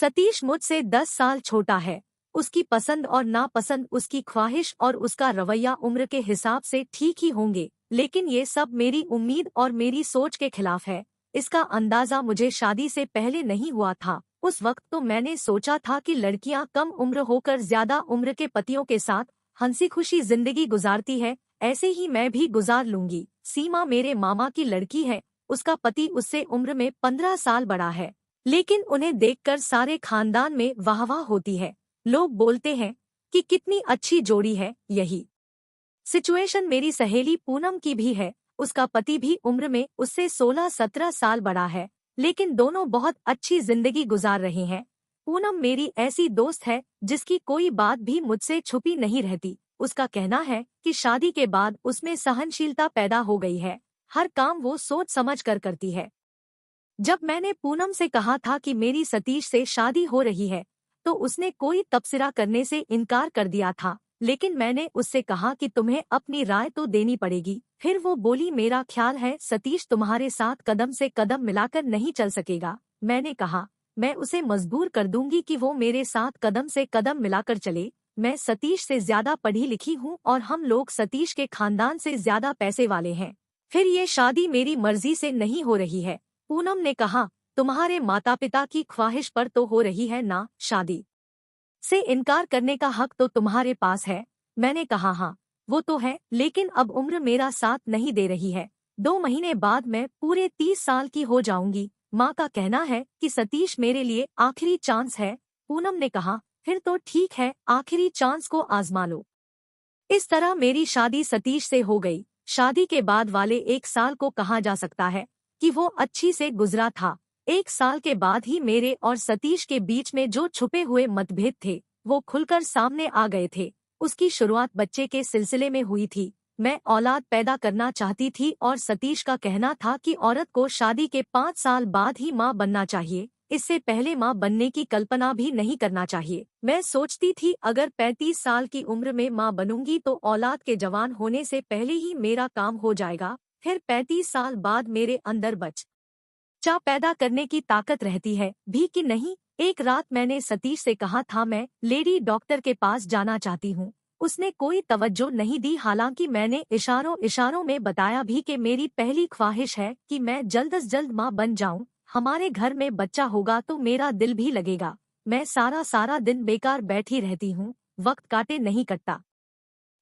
सतीश मुझसे 10 साल छोटा है। उसकी पसंद और नापसंद, उसकी ख्वाहिश और उसका रवैया उम्र के हिसाब से ठीक ही होंगे, लेकिन ये सब मेरी उम्मीद और मेरी सोच के खिलाफ है। इसका अंदाजा मुझे शादी से पहले नहीं हुआ था। उस वक्त तो मैंने सोचा था कि लड़कियां कम उम्र होकर ज्यादा उम्र के पतियों के साथ हंसी खुशी जिंदगी गुजारती है, ऐसे ही मैं भी गुजार लूंगी। सीमा मेरे मामा की लड़की है। उसका पति उससे उम्र में 15 साल बड़ा है, लेकिन उन्हें देखकर सारे खानदान में वाहवाह होती है। लोग बोलते हैं कि कितनी अच्छी जोड़ी है। यही सिचुएशन मेरी सहेली पूनम की भी है। उसका पति भी उम्र में उससे 16-17 साल बड़ा है, लेकिन दोनों बहुत अच्छी जिंदगी गुजार रहे हैं। पूनम मेरी ऐसी दोस्त है जिसकी कोई बात भी मुझसे छुपी नहीं रहती। उसका कहना है कि शादी के बाद उसमें सहनशीलता पैदा हो गई है। हर काम वो सोच समझ कर करती है। जब मैंने पूनम से कहा था कि मेरी सतीश से शादी हो रही है, तो उसने कोई तबसरा करने से इनकार कर दिया था, लेकिन मैंने उससे कहा कि तुम्हें अपनी राय तो देनी पड़ेगी। फिर वो बोली, मेरा ख्याल है सतीश तुम्हारे साथ कदम से कदम मिलाकर नहीं चल सकेगा। मैंने कहा, मैं उसे मजबूर कर दूंगी कि वो मेरे साथ कदम से कदम मिलाकर चले। मैं सतीश से ज्यादा पढ़ी लिखी हूँ और हम लोग सतीश के खानदान से ज्यादा पैसे वाले हैं। फिर ये शादी मेरी मर्जी से नहीं हो रही है। पूनम ने कहा, तुम्हारे माता पिता की ख्वाहिश पर तो हो रही है ना शादी, से इनकार करने का हक तो तुम्हारे पास है। मैंने कहा, हाँ वो तो है, लेकिन अब उम्र मेरा साथ नहीं दे रही है। 2 महीने बाद मैं पूरे 30 साल की हो जाऊंगी। माँ का कहना है कि सतीश मेरे लिए आखिरी चांस है। पूनम ने कहा, फिर तो ठीक है, आखिरी चांस को आजमा लो। इस तरह मेरी शादी सतीश से हो गई। शादी के बाद वाले 1 साल को कहा जा सकता है कि वो अच्छी से गुजरा था। 1 साल के बाद ही मेरे और सतीश के बीच में जो छुपे हुए मतभेद थे, वो खुलकर सामने आ गए थे। उसकी शुरुआत बच्चे के सिलसिले में हुई थी। मैं औलाद पैदा करना चाहती थी और सतीश का कहना था कि औरत को शादी के 5 साल बाद ही माँ बनना चाहिए, इससे पहले माँ बनने की कल्पना भी नहीं करना चाहिए। मैं सोचती थी अगर 35 साल की उम्र में माँ बनूंगी तो औलाद के जवान होने से पहले ही मेरा काम हो जाएगा। फिर 35 साल बाद मेरे अंदर बच्चा पैदा करने की ताकत रहती है भी कि नहीं। एक रात मैंने सतीश से कहा था, मैं लेडी डॉक्टर के पास जाना चाहती हूँ। उसने कोई तवज्जो नहीं दी, हालांकि मैंने इशारों इशारों में बताया भी कि मेरी पहली ख्वाहिश है कि मैं जल्द से जल्द माँ बन जाऊं। हमारे घर में बच्चा होगा तो मेरा दिल भी लगेगा। मैं सारा सारा दिन बेकार बैठी रहती हूँ, वक्त काटे नहीं कटता।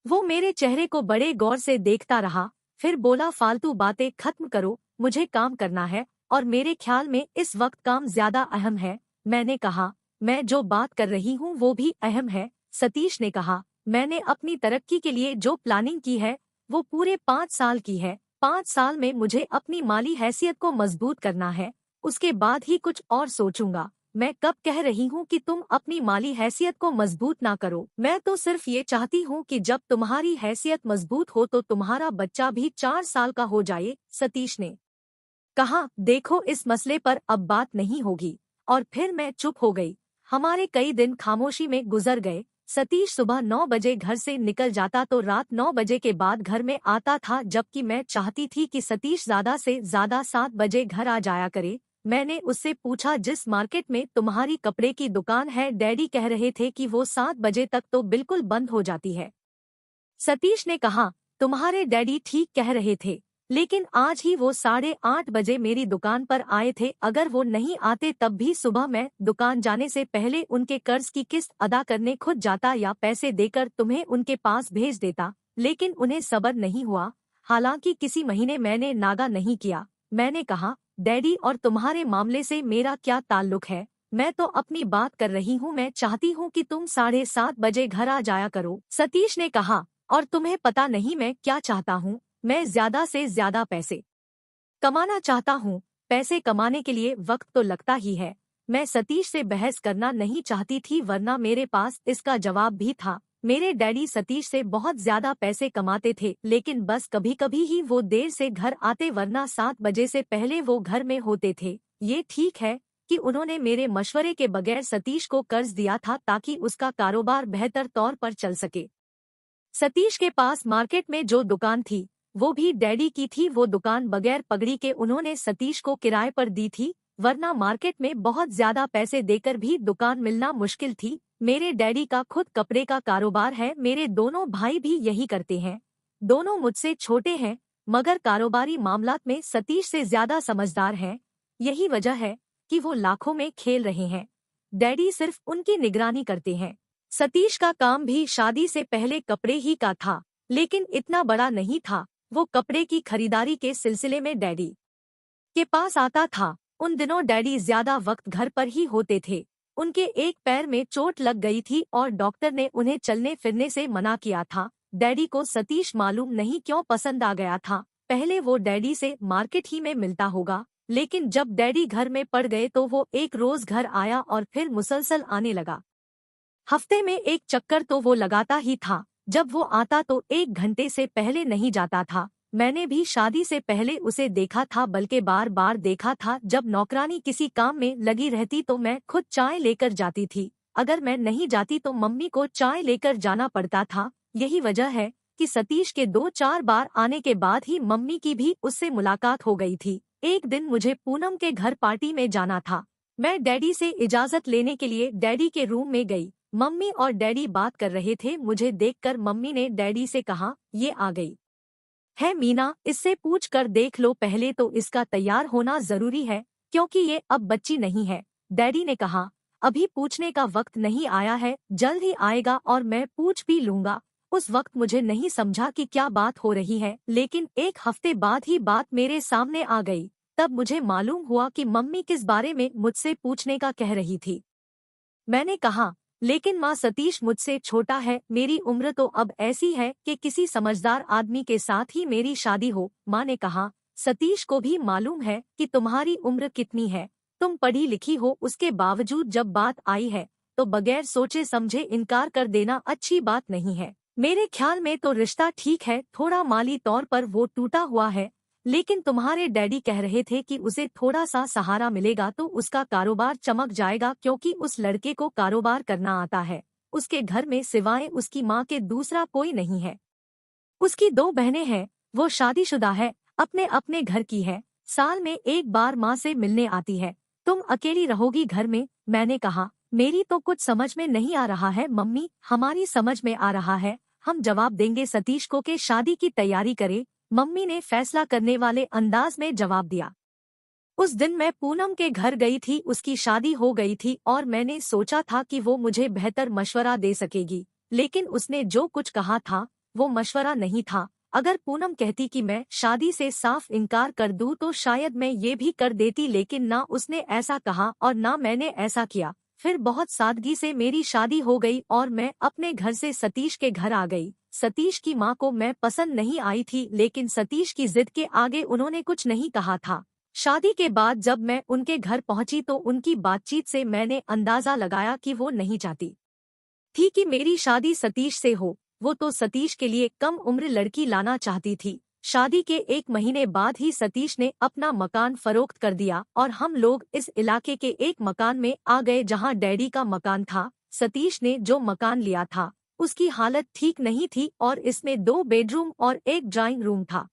वो मेरे चेहरे को बड़े गौर से देखता रहा, फिर बोला, फालतू बातें खत्म करो, मुझे काम करना है और मेरे ख्याल में इस वक्त काम ज्यादा अहम है। मैंने कहा, मैं जो बात कर रही हूँ वो भी अहम है। सतीश ने कहा, मैंने अपनी तरक्की के लिए जो प्लानिंग की है वो पूरे 5 साल की है। 5 साल में मुझे अपनी माली हैसियत को मजबूत करना है, उसके बाद ही कुछ और सोचूंगा। मैं कब कह रही हूँ कि तुम अपनी माली हैसियत को मजबूत ना करो। मैं तो सिर्फ ये चाहती हूँ कि जब तुम्हारी हैसियत मजबूत हो तो तुम्हारा बच्चा भी 4 साल का हो जाए। सतीश ने कहा, देखो इस मसले पर अब बात नहीं होगी। और फिर मैं चुप हो गई। हमारे कई दिन खामोशी में गुजर गए। सतीश सुबह 9 बजे घर से निकल जाता तो रात 9 बजे के बाद घर में आता था, जबकि मैं चाहती थी कि सतीश ज्यादा से ज्यादा 7 बजे घर आ जाया करे। मैंने उससे पूछा, जिस मार्केट में तुम्हारी कपड़े की दुकान है, डैडी कह रहे थे कि वो 7 बजे तक तो बिल्कुल बंद हो जाती है। सतीश ने कहा, तुम्हारे डैडी ठीक कह रहे थे, लेकिन आज ही वो 8:30 बजे मेरी दुकान पर आए थे। अगर वो नहीं आते तब भी सुबह मैं दुकान जाने से पहले उनके कर्ज की किस्त अदा करने खुद जाता या पैसे देकर तुम्हें उनके पास भेज देता, लेकिन उन्हें सब्र नहीं हुआ। हालांकि किसी महीने मैंने नागा नहीं किया। मैंने कहा, डैडी और तुम्हारे मामले से मेरा क्या ताल्लुक है, मैं तो अपनी बात कर रही हूँ। मैं चाहती हूँ कि तुम 7:30 बजे घर आ जाया करो। सतीश ने कहा, और तुम्हें पता नहीं मैं क्या चाहता हूँ, मैं ज्यादा से ज्यादा पैसे कमाना चाहता हूँ। पैसे कमाने के लिए वक्त तो लगता ही है। मैं सतीश से बहस करना नहीं चाहती थी, वरना मेरे पास इसका जवाब भी था। मेरे डैडी सतीश से बहुत ज्यादा पैसे कमाते थे, लेकिन बस कभी कभी ही वो देर से घर आते, वरना 7 बजे से पहले वो घर में होते थे। ये ठीक है कि उन्होंने मेरे मशवरे के बगैर सतीश को कर्ज दिया था ताकि उसका कारोबार बेहतर तौर पर चल सके। सतीश के पास मार्केट में जो दुकान थी वो भी डैडी की थी। वो दुकान बगैर पगड़ी के उन्होंने सतीश को किराए पर दी थी। वरना मार्केट में बहुत ज्यादा पैसे देकर भी दुकान मिलना मुश्किल थी। मेरे डैडी का खुद कपड़े का कारोबार है। मेरे दोनों भाई भी यही करते हैं। दोनों मुझसे छोटे हैं, मगर कारोबारी मामलात में सतीश से ज्यादा समझदार हैं। यही वजह है कि वो लाखों में खेल रहे हैं। डैडी सिर्फ उनकी निगरानी करते हैं। सतीश का काम भी शादी से पहले कपड़े ही का था, लेकिन इतना बड़ा नहीं था। वो कपड़े की खरीदारी के सिलसिले में डैडी के पास आता था। उन दिनों डैडी ज्यादा वक्त घर पर ही होते थे। उनके एक पैर में चोट लग गई थी और डॉक्टर ने उन्हें चलने फिरने से मना किया था। डैडी को सतीश मालूम नहीं क्यों पसंद आ गया था। पहले वो डैडी से मार्केट ही में मिलता होगा, लेकिन जब डैडी घर में पड़ गए तो वो एक रोज घर आया और फिर मुसलसल आने लगा। हफ्ते में एक चक्कर तो वो लगाता ही था। जब वो आता तो 1 घंटे से पहले नहीं जाता था। मैंने भी शादी से पहले उसे देखा था, बल्कि बार बार देखा था। जब नौकरानी किसी काम में लगी रहती तो मैं खुद चाय लेकर जाती थी। अगर मैं नहीं जाती तो मम्मी को चाय लेकर जाना पड़ता था। यही वजह है कि सतीश के 2-4 बार आने के बाद ही मम्मी की भी उससे मुलाकात हो गई थी। एक दिन मुझे पूनम के घर पार्टी में जाना था। मैं डैडी से इजाजत लेने के लिए डैडी के रूम में गई। मम्मी और डैडी बात कर रहे थे। मुझे देखकर मम्मी ने डैडी से कहा, ये आ गई है मीना, इससे पूछ कर देख लो। पहले तो इसका तैयार होना जरूरी है, क्योंकि ये अब बच्ची नहीं है। डैडी ने कहा, अभी पूछने का वक्त नहीं आया है, जल्द ही आएगा और मैं पूछ भी लूंगा। उस वक्त मुझे नहीं समझा कि क्या बात हो रही है, लेकिन 1 हफ्ते बाद ही बात मेरे सामने आ गई। तब मुझे मालूम हुआ कि मम्मी किस बारे में मुझसे पूछने का कह रही थी। मैंने कहा, लेकिन माँ, सतीश मुझसे छोटा है। मेरी उम्र तो अब ऐसी है कि किसी समझदार आदमी के साथ ही मेरी शादी हो। माँ ने कहा, सतीश को भी मालूम है कि तुम्हारी उम्र कितनी है। तुम पढ़ी लिखी हो, उसके बावजूद जब बात आई है तो बगैर सोचे समझे इनकार कर देना अच्छी बात नहीं है। मेरे ख्याल में तो रिश्ता ठीक है, थोड़ा माली तौर पर वो टूटा हुआ है, लेकिन तुम्हारे डैडी कह रहे थे कि उसे थोड़ा सा सहारा मिलेगा तो उसका कारोबार चमक जाएगा, क्योंकि उस लड़के को कारोबार करना आता है। उसके घर में सिवाय उसकी माँ के दूसरा कोई नहीं है। उसकी 2 बहनें हैं, वो शादीशुदा है, अपने अपने घर की है, साल में 1 बार माँ से मिलने आती है। तुम अकेली रहोगी घर में। मैंने कहा, मेरी तो कुछ समझ में नहीं आ रहा है मम्मी। हमारी समझ में आ रहा है, हम जवाब देंगे सतीश को कि शादी की तैयारी करे। मम्मी ने फैसला करने वाले अंदाज में जवाब दिया। उस दिन मैं पूनम के घर गई थी। उसकी शादी हो गई थी और मैंने सोचा था कि वो मुझे बेहतर मशवरा दे सकेगी, लेकिन उसने जो कुछ कहा था वो मशवरा नहीं था। अगर पूनम कहती कि मैं शादी से साफ इनकार कर दूं तो शायद मैं ये भी कर देती, लेकिन ना उसने ऐसा कहा और ना मैंने ऐसा किया। फिर बहुत सादगी से मेरी शादी हो गई और मैं अपने घर से सतीश के घर आ गई। सतीश की माँ को मैं पसंद नहीं आई थी, लेकिन सतीश की जिद के आगे उन्होंने कुछ नहीं कहा था। शादी के बाद जब मैं उनके घर पहुंची तो उनकी बातचीत से मैंने अंदाजा लगाया कि वो नहीं चाहती थी कि मेरी शादी सतीश से हो। वो तो सतीश के लिए कम उम्र लड़की लाना चाहती थी। शादी के 1 महीने बाद ही सतीश ने अपना मकान फरोख्त कर दिया और हम लोग इस इलाके के एक मकान में आ गए जहां डैडी का मकान था। सतीश ने जो मकान लिया था उसकी हालत ठीक नहीं थी और इसमें 2 बेडरूम और 1 ड्राइंग रूम था,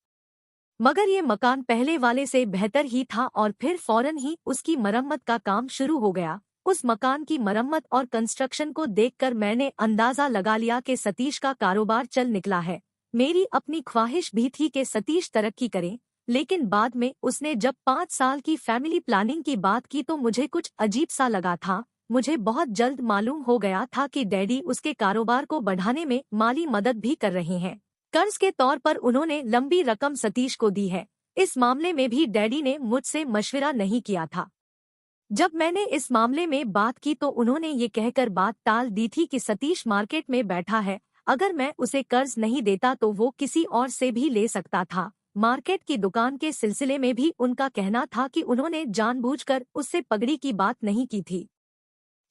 मगर ये मकान पहले वाले से बेहतर ही था और फिर फौरन ही उसकी मरम्मत का काम शुरू हो गया। उस मकान की मरम्मत और कंस्ट्रक्शन को देखकर मैंने अंदाजा लगा लिया कि सतीश का कारोबार चल निकला है। मेरी अपनी ख्वाहिश भी थी कि सतीश तरक्की करे, लेकिन बाद में उसने जब 5 साल की फैमिली प्लानिंग की बात की तो मुझे कुछ अजीब सा लगा था। मुझे बहुत जल्द मालूम हो गया था कि डैडी उसके कारोबार को बढ़ाने में माली मदद भी कर रहे हैं। कर्ज के तौर पर उन्होंने लंबी रकम सतीश को दी है। इस मामले में भी डैडी ने मुझसे मशविरा नहीं किया था। जब मैंने इस मामले में बात की तो उन्होंने ये कहकर बात टाल दी थी कि सतीश मार्केट में बैठा है, अगर मैं उसे कर्ज नहीं देता तो वो किसी और से भी ले सकता था। मार्केट की दुकान के सिलसिले में भी उनका कहना था कि उन्होंने जानबूझकर उससे पगड़ी की बात नहीं की थी।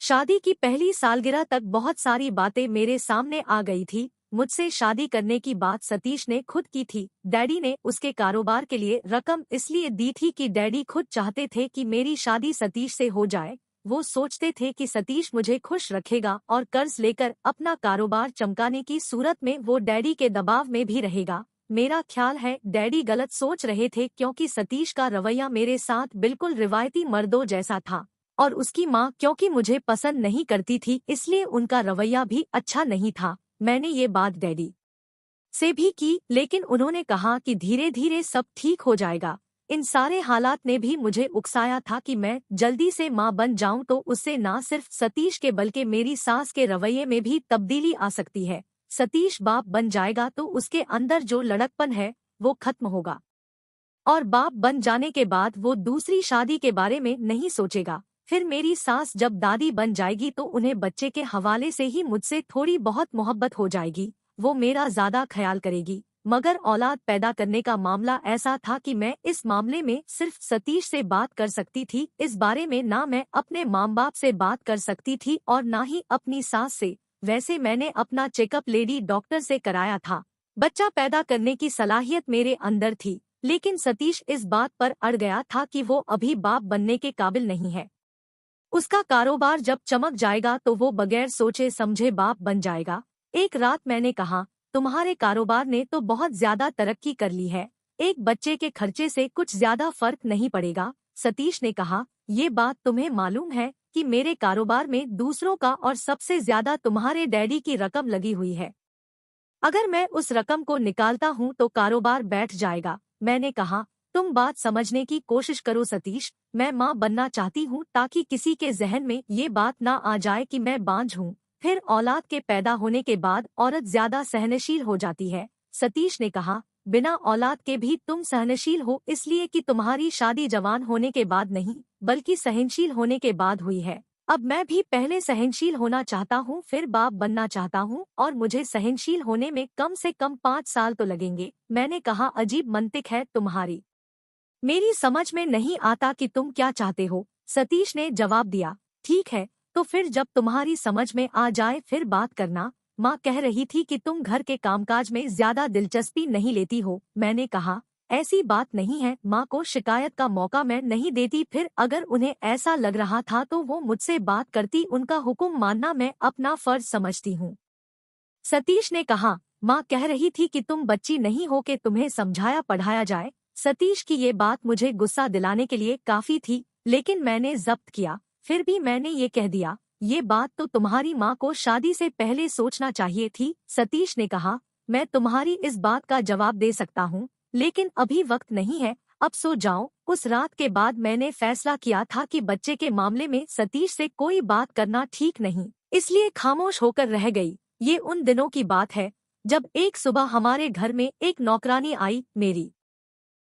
शादी की पहली सालगिरह तक बहुत सारी बातें मेरे सामने आ गई थी। मुझसे शादी करने की बात सतीश ने खुद की थी। डैडी ने उसके कारोबार के लिए रकम इसलिए दी थी कि डैडी खुद चाहते थे कि मेरी शादी सतीश से हो जाए। वो सोचते थे कि सतीश मुझे खुश रखेगा और कर्ज लेकर अपना कारोबार चमकाने की सूरत में वो डैडी के दबाव में भी रहेगा। मेरा ख्याल है डैडी गलत सोच रहे थे क्योंकि सतीश का रवैया मेरे साथ बिल्कुल रिवायती मर्दों जैसा था। और उसकी माँ क्योंकि मुझे पसंद नहीं करती थी इसलिए उनका रवैया भी अच्छा नहीं था। मैंने ये बात डैडी से भी की लेकिन उन्होंने कहा कि धीरे धीरे सब ठीक हो जाएगा। इन सारे हालात ने भी मुझे उकसाया था कि मैं जल्दी से माँ बन जाऊं तो उससे ना सिर्फ सतीश के बल्कि मेरी सास के रवैये में भी तब्दीली आ सकती है। सतीश बाप बन जाएगा तो उसके अंदर जो लड़कपन है वो खत्म होगा और बाप बन जाने के बाद वो दूसरी शादी के बारे में नहीं सोचेगा। फिर मेरी सास जब दादी बन जाएगी तो उन्हें बच्चे के हवाले से ही मुझसे थोड़ी बहुत मोहब्बत हो जाएगी, वो मेरा ज्यादा ख्याल करेगी। मगर औलाद पैदा करने का मामला ऐसा था कि मैं इस मामले में सिर्फ सतीश से बात कर सकती थी। इस बारे में ना मैं अपने माँ बाप से बात कर सकती थी और ना ही अपनी सास से। वैसे मैंने अपना चेकअप लेडी डॉक्टर से कराया था। बच्चा पैदा करने की सलाहियत मेरे अंदर थी, लेकिन सतीश इस बात पर अड़ गया था कि वो अभी बाप बनने के काबिल नहीं है। उसका कारोबार जब चमक जाएगा तो वो बगैर सोचे समझे बाप बन जाएगा। एक रात मैंने कहा, तुम्हारे कारोबार ने तो बहुत ज्यादा तरक्की कर ली है, एक बच्चे के खर्चे से कुछ ज्यादा फर्क नहीं पड़ेगा। सतीश ने कहा, ये बात तुम्हें मालूम है कि मेरे कारोबार में दूसरों का और सबसे ज्यादा तुम्हारे डैडी की रकम लगी हुई है। अगर मैं उस रकम को निकालता हूँ तो कारोबार बैठ जाएगा। मैंने कहा, तुम बात समझने की कोशिश करो सतीश, मैं माँ बनना चाहती हूँ ताकि किसी के जहन में ये बात ना आ जाए कि मैं बांझ हूँ। फिर औलाद के पैदा होने के बाद औरत ज्यादा सहनशील हो जाती है। सतीश ने कहा, बिना औलाद के भी तुम सहनशील हो इसलिए कि तुम्हारी शादी जवान होने के बाद नहीं बल्कि सहनशील होने के बाद हुई है। अब मैं भी पहले सहनशील होना चाहता हूँ, फिर बाप बनना चाहता हूँ और मुझे सहनशील होने में कम से कम 5 साल तो लगेंगे। मैंने कहा, अजीब मंतिक है तुम्हारी, मेरी समझ में नहीं आता कि तुम क्या चाहते हो। सतीश ने जवाब दिया, ठीक है तो फिर जब तुम्हारी समझ में आ जाए फिर बात करना। माँ कह रही थी कि तुम घर के कामकाज में ज्यादा दिलचस्पी नहीं लेती हो। मैंने कहा, ऐसी बात नहीं है, माँ को शिकायत का मौका मैं नहीं देती। फिर अगर उन्हें ऐसा लग रहा था तो वो मुझसे बात करती, उनका हुक्म मानना मैं अपना फर्ज समझती हूँ। सतीश ने कहा, माँ कह रही थी कि तुम बच्ची नहीं हो कि तुम्हें समझाया पढ़ाया जाए। सतीश की ये बात मुझे गुस्सा दिलाने के लिए काफी थी, लेकिन मैंने जब्त किया। फिर भी मैंने ये कह दिया, ये बात तो तुम्हारी माँ को शादी से पहले सोचना चाहिए थी। सतीश ने कहा, मैं तुम्हारी इस बात का जवाब दे सकता हूँ, लेकिन अभी वक्त नहीं है, अब सो जाओ। उस रात के बाद मैंने फैसला किया था कि बच्चे के मामले में सतीश से कोई बात करना ठीक नहीं, इसलिए खामोश होकर रह गई। ये उन दिनों की बात है जब एक सुबह हमारे घर में एक नौकरानी आई। मेरी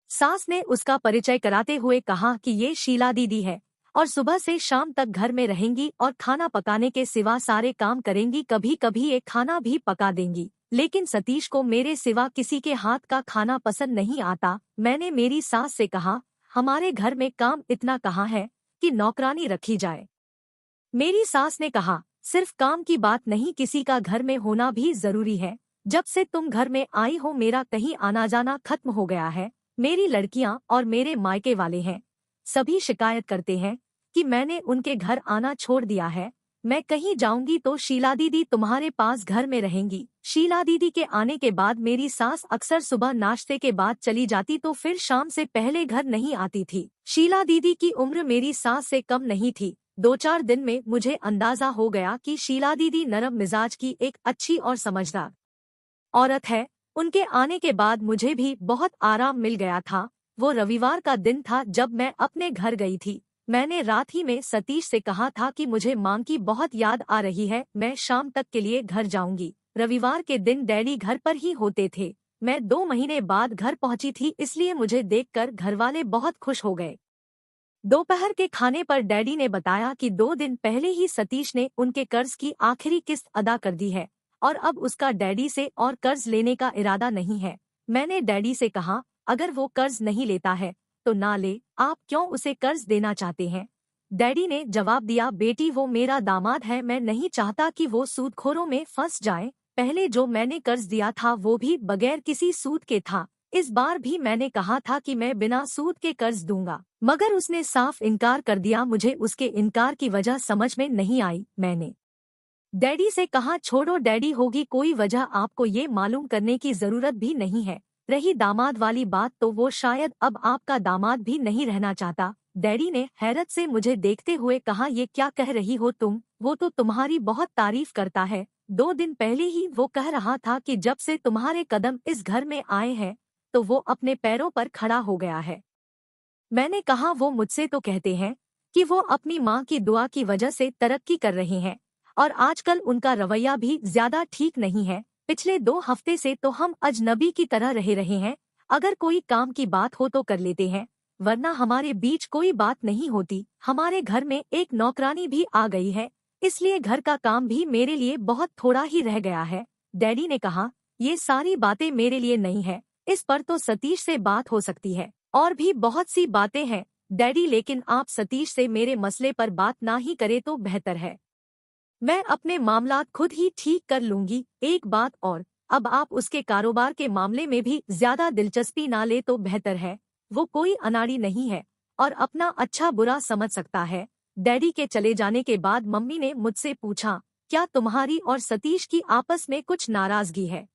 सास ने उसका परिचय कराते हुए कहा कि ये शीला दीदी है और सुबह से शाम तक घर में रहेंगी और खाना पकाने के सिवा सारे काम करेंगी, कभी कभी एक खाना भी पका देंगी। लेकिन सतीश को मेरे सिवा किसी के हाथ का खाना पसंद नहीं आता। मैंने मेरी सास से कहा, हमारे घर में काम इतना कहाँ है कि नौकरानी रखी जाए। मेरी सास ने कहा, सिर्फ काम की बात नहीं, किसी का घर में होना भी जरूरी है। जब से तुम घर में आई हो मेरा कहीं आना जाना खत्म हो गया है। मेरी लड़कियां और मेरे मायके वाले हैं, सभी शिकायत करते हैं कि मैंने उनके घर आना छोड़ दिया है। मैं कहीं जाऊंगी तो शीला दीदी तुम्हारे पास घर में रहेंगी। शीला दीदी के आने के बाद मेरी सास अक्सर सुबह नाश्ते के बाद चली जाती तो फिर शाम से पहले घर नहीं आती थी। शीला दीदी की उम्र मेरी सास से कम नहीं थी। 2-4 दिन में मुझे अंदाजा हो गया कि शीला दीदी नरम मिजाज की एक अच्छी और समझदार औरत है। उनके आने के बाद मुझे भी बहुत आराम मिल गया था। वो रविवार का दिन था जब मैं अपने घर गई थी। मैंने रात ही में सतीश से कहा था कि मुझे मां की बहुत याद आ रही है, मैं शाम तक के लिए घर जाऊंगी। रविवार के दिन डैडी घर पर ही होते थे। मैं 2 महीने बाद घर पहुंची थी, इसलिए मुझे देखकर घरवाले बहुत खुश हो गए। दोपहर के खाने पर डैडी ने बताया कि 2 दिन पहले ही सतीश ने उनके कर्ज की आखिरी किस्त अदा कर दी है और अब उसका डैडी से और कर्ज लेने का इरादा नहीं है। मैंने डैडी से कहा, अगर वो कर्ज नहीं लेता है तो ना ले, आप क्यों उसे कर्ज देना चाहते हैं? डैडी ने जवाब दिया, बेटी वो मेरा दामाद है, मैं नहीं चाहता कि वो सूदखोरों में फंस जाए। पहले जो मैंने कर्ज दिया था वो भी बगैर किसी सूद के था। इस बार भी मैंने कहा था कि मैं बिना सूद के कर्ज दूंगा, मगर उसने साफ इनकार कर दिया। मुझे उसके इनकार की वजह समझ में नहीं आई। मैंने डैडी से कहा, छोड़ो डैडी, होगी कोई वजह, आपको ये मालूम करने की जरूरत भी नहीं है। रही दामाद वाली बात तो वो शायद अब आपका दामाद भी नहीं रहना चाहता। डैडी ने हैरत से मुझे देखते हुए कहा, ये क्या कह रही हो तुम? वो तो तुम्हारी बहुत तारीफ करता है। 2 दिन पहले ही वो कह रहा था कि जब से तुम्हारे कदम इस घर में आए हैं तो वो अपने पैरों पर खड़ा हो गया है। मैंने कहा, वो मुझसे तो कहते हैं कि वो अपनी माँ की दुआ की वजह से तरक्की कर रहे हैं और आजकल उनका रवैया भी ज्यादा ठीक नहीं है। पिछले 2 हफ्ते से तो हम अजनबी की तरह रहे हैं। अगर कोई काम की बात हो तो कर लेते हैं, वरना हमारे बीच कोई बात नहीं होती। हमारे घर में एक नौकरानी भी आ गई है, इसलिए घर का काम भी मेरे लिए बहुत थोड़ा ही रह गया है। डैडी ने कहा, ये सारी बातें मेरे लिए नहीं है, इस पर तो सतीश से बात हो सकती है। और भी बहुत सी बातें हैं डैडी, लेकिन आप सतीश से मेरे मसले पर बात ना ही करें तो बेहतर है। मैं अपने मामलात खुद ही ठीक कर लूंगी। एक बात और, अब आप उसके कारोबार के मामले में भी ज्यादा दिलचस्पी ना ले तो बेहतर है। वो कोई अनाड़ी नहीं है और अपना अच्छा बुरा समझ सकता है। डैडी के चले जाने के बाद मम्मी ने मुझसे पूछा, क्या तुम्हारी और सतीश की आपस में कुछ नाराजगी है?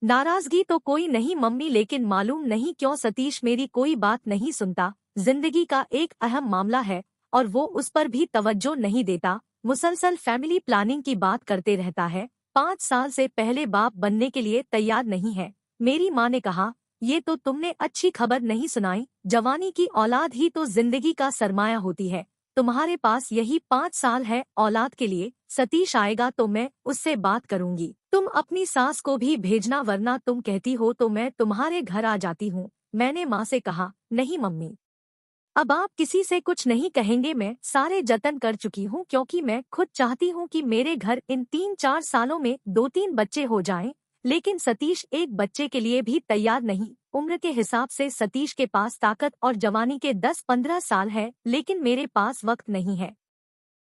नाराजगी तो कोई नहीं मम्मी, लेकिन मालूम नहीं क्यों सतीश मेरी कोई बात नहीं सुनता। जिंदगी का एक अहम मामला है और वो उस पर भी तवज्जो नहीं देता। मुसलसल फैमिली प्लानिंग की बात करते रहता है। 5 साल से पहले बाप बनने के लिए तैयार नहीं है। मेरी माँ ने कहा, ये तो तुमने अच्छी खबर नहीं सुनाई। जवानी की औलाद ही तो जिंदगी का सरमाया होती है। तुम्हारे पास यही 5 साल है औलाद के लिए। सतीश आएगा तो मैं उससे बात करूंगी। तुम अपनी सास को भी भेजना, वरना तुम कहती हो तो मैं तुम्हारे घर आ जाती हूँ। मैंने माँ से कहा, नहीं मम्मी, अब आप किसी से कुछ नहीं कहेंगे। मैं सारे जतन कर चुकी हूँ, क्योंकि मैं खुद चाहती हूँ कि मेरे घर इन 3-4 सालों में 2-3 बच्चे हो जाएं। लेकिन सतीश एक बच्चे के लिए भी तैयार नहीं। उम्र के हिसाब से सतीश के पास ताकत और जवानी के 10-15 साल है, लेकिन मेरे पास वक्त नहीं है।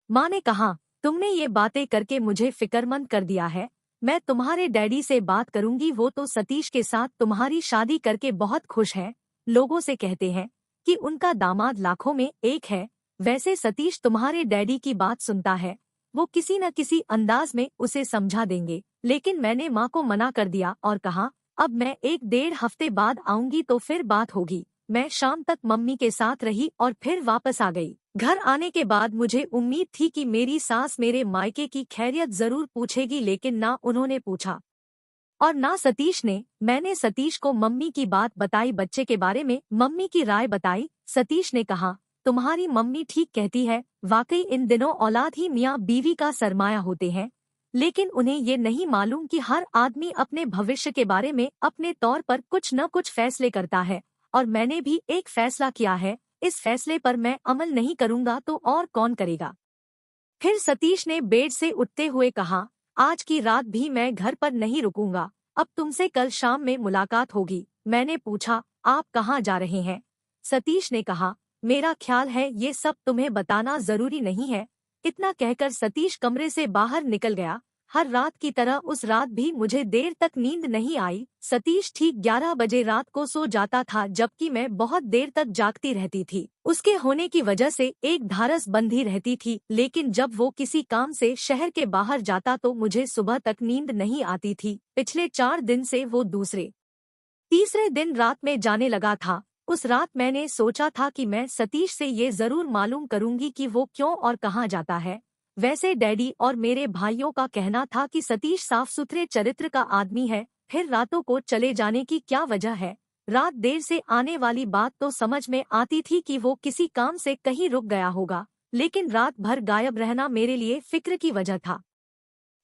माँ ने कहा, तुमने ये बातें करके मुझे फिक्रमंद कर दिया है। मैं तुम्हारे डैडी से बात करूंगी, वो तो सतीश के साथ तुम्हारी शादी करके बहुत खुश है। लोगों से कहते हैं कि उनका दामाद लाखों में एक है। वैसे सतीश तुम्हारे डैडी की बात सुनता है, वो किसी न किसी अंदाज में उसे समझा देंगे। लेकिन मैंने माँ को मना कर दिया और कहा, अब मैं 1-1.5 हफ्ते बाद आऊंगी तो फिर बात होगी। मैं शाम तक मम्मी के साथ रही और फिर वापस आ गई। घर आने के बाद मुझे उम्मीद थी कि मेरी सास मेरे मायके की खैरियत जरूर पूछेगी, लेकिन ना उन्होंने पूछा और ना सतीश ने। मैंने सतीश को मम्मी की बात बताई, बच्चे के बारे में मम्मी की राय बताई। सतीश ने कहा, तुम्हारी मम्मी ठीक कहती है, वाकई इन दिनों औलाद ही मियाँ बीवी का सरमाया होते हैं। लेकिन उन्हें ये नहीं मालूम कि हर आदमी अपने भविष्य के बारे में अपने तौर पर कुछ न कुछ फैसले करता है, और मैंने भी एक फैसला किया है। इस फैसले पर मैं अमल नहीं करूंगा तो और कौन करेगा? फिर सतीश ने बेड से उठते हुए कहा, आज की रात भी मैं घर पर नहीं रुकूंगा। अब तुमसे कल शाम में मुलाकात होगी। मैंने पूछा, आप कहाँ जा रहे हैं? सतीश ने कहा, मेरा ख्याल है ये सब तुम्हें बताना जरूरी नहीं है। इतना कहकर सतीश कमरे से बाहर निकल गया। हर रात की तरह उस रात भी मुझे देर तक नींद नहीं आई। सतीश ठीक 11 बजे रात को सो जाता था, जबकि मैं बहुत देर तक जागती रहती थी। उसके होने की वजह से एक धारस बंधी रहती थी, लेकिन जब वो किसी काम से शहर के बाहर जाता तो मुझे सुबह तक नींद नहीं आती थी। पिछले 4 दिन से वो दूसरे तीसरे दिन रात में जाने लगा था। उस रात मैंने सोचा था कि मैं सतीश से ये जरूर मालूम करूंगी कि वो क्यों और कहाँ जाता है। वैसे डैडी और मेरे भाइयों का कहना था कि सतीश साफ सुथरे चरित्र का आदमी है, फिर रातों को चले जाने की क्या वजह है? रात देर से आने वाली बात तो समझ में आती थी कि वो किसी काम से कहीं रुक गया होगा, लेकिन रात भर गायब रहना मेरे लिए फिक्र की वजह था।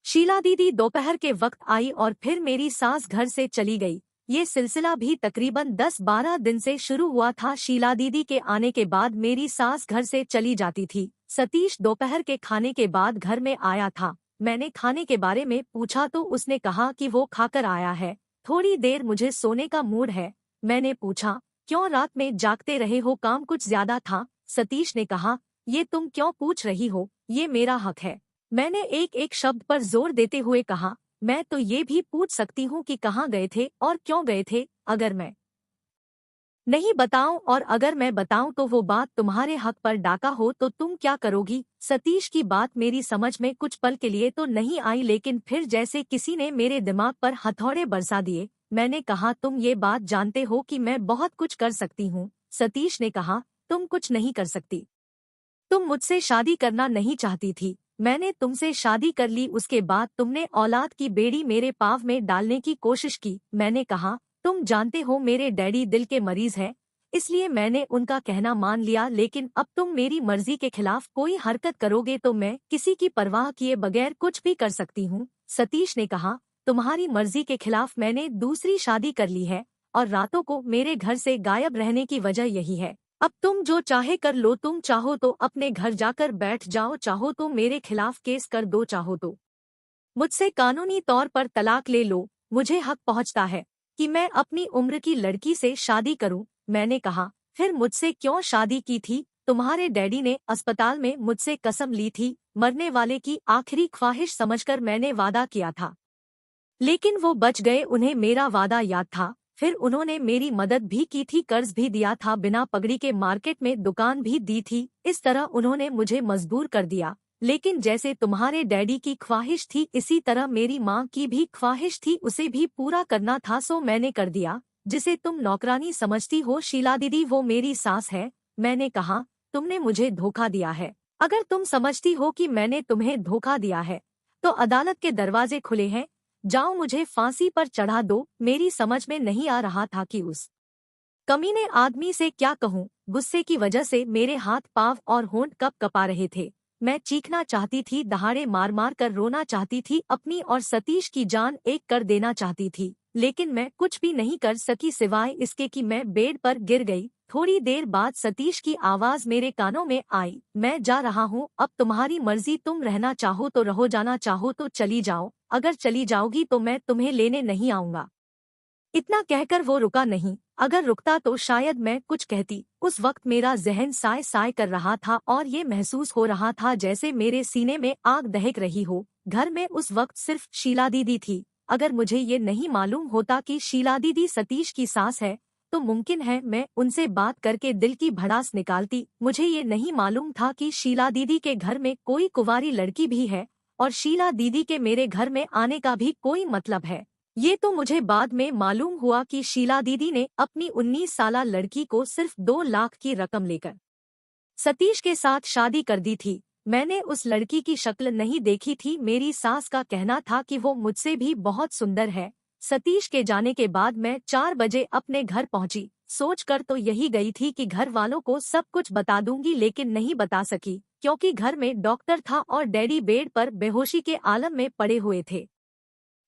शीला दीदी दोपहर के वक्त आई और फिर मेरी सास घर से चली गई। ये सिलसिला भी तकरीबन 10-12 दिन से शुरू हुआ था। शीला दीदी के आने के बाद मेरी सास घर से चली जाती थी। सतीश दोपहर के खाने के बाद घर में आया था। मैंने खाने के बारे में पूछा तो उसने कहा कि वो खाकर आया है, थोड़ी देर मुझे सोने का मूड है। मैंने पूछा, क्यों रात में जागते रहे हो, काम कुछ ज्यादा था? सतीश ने कहा, ये तुम क्यों पूछ रही हो, ये मेरा हक है। मैंने एक एक शब्द पर जोर देते हुए कहा, मैं तो ये भी पूछ सकती हूँ कि कहाँ गए थे और क्यों गए थे। अगर मैं नहीं बताऊं और अगर मैं बताऊं तो वो बात तुम्हारे हक पर डाका हो तो तुम क्या करोगी? सतीश की बात मेरी समझ में कुछ पल के लिए तो नहीं आई, लेकिन फिर जैसे किसी ने मेरे दिमाग पर हथौड़े बरसा दिए। मैंने कहा, तुम ये बात जानते हो कि मैं बहुत कुछ कर सकती हूँ। सतीश ने कहा, तुम कुछ नहीं कर सकती। तुम मुझसे शादी करना नहीं चाहती थी, मैंने तुमसे शादी कर ली, उसके बाद तुमने औलाद की बेड़ी मेरे पाँव में डालने की कोशिश की। मैंने कहा, तुम जानते हो मेरे डैडी दिल के मरीज हैं, इसलिए मैंने उनका कहना मान लिया, लेकिन अब तुम मेरी मर्जी के खिलाफ कोई हरकत करोगे तो मैं किसी की परवाह किए बगैर कुछ भी कर सकती हूँ। सतीश ने कहा, तुम्हारी मर्जी के खिलाफ मैंने दूसरी शादी कर ली है और रातों को मेरे घर से गायब रहने की वजह यही है। अब तुम जो चाहे कर लो, तुम चाहो तो अपने घर जाकर बैठ जाओ, चाहो तो मेरे खिलाफ केस कर दो, चाहो तो मुझसे कानूनी तौर पर तलाक ले लो। मुझे हक पहुंचता है कि मैं अपनी उम्र की लड़की से शादी करूं। मैंने कहा, फिर मुझसे क्यों शादी की थी? तुम्हारे डैडी ने अस्पताल में मुझसे कसम ली थी, मरने वाले की आखिरी ख्वाहिश समझकर मैंने वादा किया था, लेकिन वो बच गए, उन्हें मेरा वादा याद था। फिर उन्होंने मेरी मदद भी की थी, कर्ज भी दिया था, बिना पगड़ी के मार्केट में दुकान भी दी थी। इस तरह उन्होंने मुझे मजबूर कर दिया। लेकिन जैसे तुम्हारे डैडी की ख्वाहिश थी, इसी तरह मेरी माँ की भी ख्वाहिश थी, उसे भी पूरा करना था, सो मैंने कर दिया। जिसे तुम नौकरानी समझती हो शीला दीदी, वो मेरी सास है। मैंने कहा, तुमने मुझे धोखा दिया है। अगर तुम समझती हो कि मैंने तुम्हें धोखा दिया है तो अदालत के दरवाजे खुले हैं, जाओ मुझे फांसी पर चढ़ा दो। मेरी समझ में नहीं आ रहा था कि उस कमीने आदमी से क्या कहूँ। गुस्से की वजह से मेरे हाथ पाँव और होंठ कप कपा रहे थे। मैं चीखना चाहती थी, दहाड़े मार मार कर रोना चाहती थी, अपनी और सतीश की जान एक कर देना चाहती थी, लेकिन मैं कुछ भी नहीं कर सकी सिवाय इसके कि मैं बेड पर गिर गई। थोड़ी देर बाद सतीश की आवाज मेरे कानों में आई, मैं जा रहा हूँ, अब तुम्हारी मर्जी, तुम रहना चाहो तो रहो, जाना चाहो तो चली जाओ, अगर चली जाओगी तो मैं तुम्हें लेने नहीं आऊंगा। इतना कहकर वो रुका नहीं। अगर रुकता तो शायद मैं कुछ कहती। उस वक्त मेरा जहन साय साय कर रहा था और ये महसूस हो रहा था जैसे मेरे सीने में आग दहक रही हो। घर में उस वक्त सिर्फ शीला दीदी थी। अगर मुझे ये नहीं मालूम होता कि शीला दीदी सतीश की सास है तो मुमकिन है मैं उनसे बात करके दिल की भड़ास निकालती। मुझे ये नहीं मालूम था कि शीला दीदी के घर में कोई कुंवारी लड़की भी है और शीला दीदी के मेरे घर में आने का भी कोई मतलब है। ये तो मुझे बाद में मालूम हुआ कि शीला दीदी ने अपनी 19 साला लड़की को सिर्फ 2 लाख की रकम लेकर सतीश के साथ शादी कर दी थी। मैंने उस लड़की की शक्ल नहीं देखी थी, मेरी सास का कहना था कि वो मुझसे भी बहुत सुंदर है। सतीश के जाने के बाद मैं 4 बजे अपने घर पहुंची। सोचकर तो यही गई थी कि घर वालों को सब कुछ बता दूंगी, लेकिन नहीं बता सकी क्योंकि घर में डॉक्टर था और डैडी बेड पर बेहोशी के आलम में पड़े हुए थे।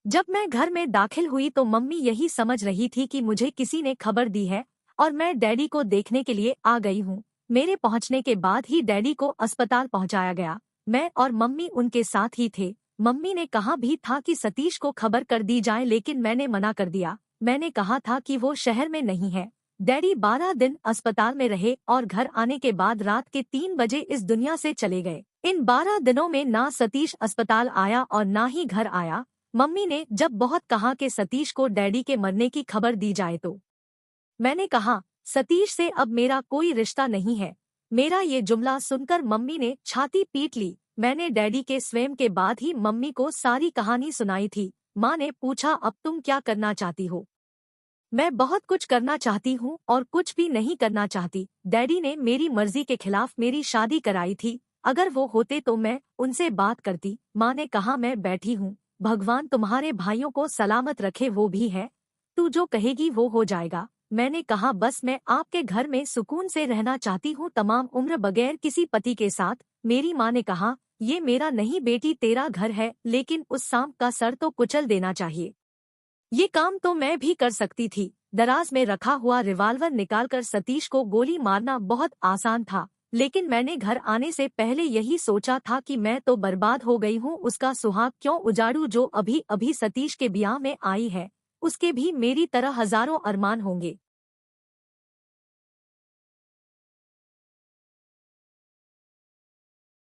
जब मैं घर में दाखिल हुई तो मम्मी यही समझ रही थी कि मुझे किसी ने खबर दी है और मैं डैडी को देखने के लिए आ गई हूँ। मेरे पहुँचने के बाद ही डैडी को अस्पताल पहुँचाया गया। मैं और मम्मी उनके साथ ही थे। मम्मी ने कहा भी था कि सतीश को खबर कर दी जाए, लेकिन मैंने मना कर दिया। मैंने कहा था कि वो शहर में नहीं है। डैडी 12 दिन अस्पताल में रहे और घर आने के बाद रात के 3 बजे इस दुनिया से चले गए। इन 12 दिनों में ना सतीश अस्पताल आया और ना ही घर आया। मम्मी ने जब बहुत कहा कि सतीश को डैडी के मरने की खबर दी जाए तो मैंने कहा, सतीश से अब मेरा कोई रिश्ता नहीं है। मेरा ये जुमला सुनकर मम्मी ने छाती पीट ली। मैंने डैडी के स्वयं के बाद ही मम्मी को सारी कहानी सुनाई थी। माँ ने पूछा, अब तुम क्या करना चाहती हो? मैं बहुत कुछ करना चाहती हूँ और कुछ भी नहीं करना चाहती। डैडी ने मेरी मर्जी के खिलाफ मेरी शादी कराई थी। अगर वो होते तो मैं उनसे बात करती। माँ ने कहा, मैं बैठी हूँ, भगवान तुम्हारे भाइयों को सलामत रखे, वो भी है, तू जो कहेगी वो हो जाएगा। मैंने कहा, बस मैं आपके घर में सुकून से रहना चाहती हूँ, तमाम उम्र बगैर किसी पति के साथ। मेरी माँ ने कहा, ये मेरा नहीं बेटी, तेरा घर है, लेकिन उस सांप का सर तो कुचल देना चाहिए। ये काम तो मैं भी कर सकती थी। दराज में रखा हुआ रिवाल्वर निकालकर सतीश को गोली मारना बहुत आसान था, लेकिन मैंने घर आने से पहले यही सोचा था कि मैं तो बर्बाद हो गई हूँ, उसका सुहाग क्यों उजाड़ूं। जो अभी अभी सतीश के ब्याह में आई है, उसके भी मेरी तरह हजारों अरमान होंगे।